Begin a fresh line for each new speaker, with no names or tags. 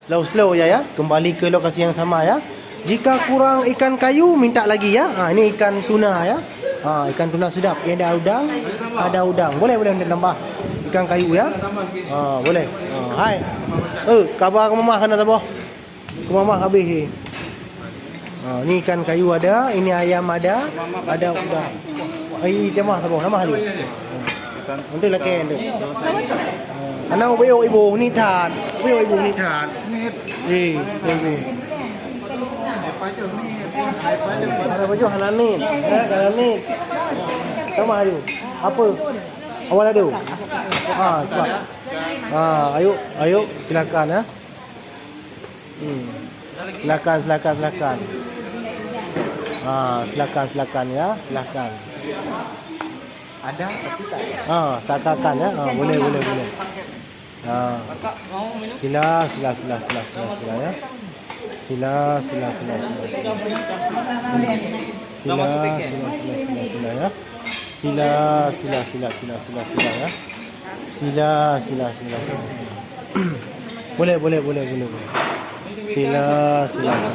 Slow-slow ya. Kembali ke lokasi yang sama ya. Jika kurang ikan kayu, minta lagi ya. Ini ikan tuna ya. Ikan tuna sedap. Ini ada udang. Boleh tambah ikan kayu ya. Boleh. Hai. Kabar ke mama kena tambah. Ke mama habis ni. Ni ikan kayu ada, ini ayam ada udang. Ai temah tambah, nama tu. Untuk laki tu. Anak ibu ni tan. Ibu ni tan. Ibu. Ada baju hanan ni. Hanan ni. Sama ayu. Apa? Awal ada. Cepat. Ayo silakan ya. Silakan. Silakan ya, silakan.
Ada tapi tak ada.
Sakakan ya. Boleh. Sila ya. Sila ya. Sila ya. Boleh. Sila ya. Boleh. Sila.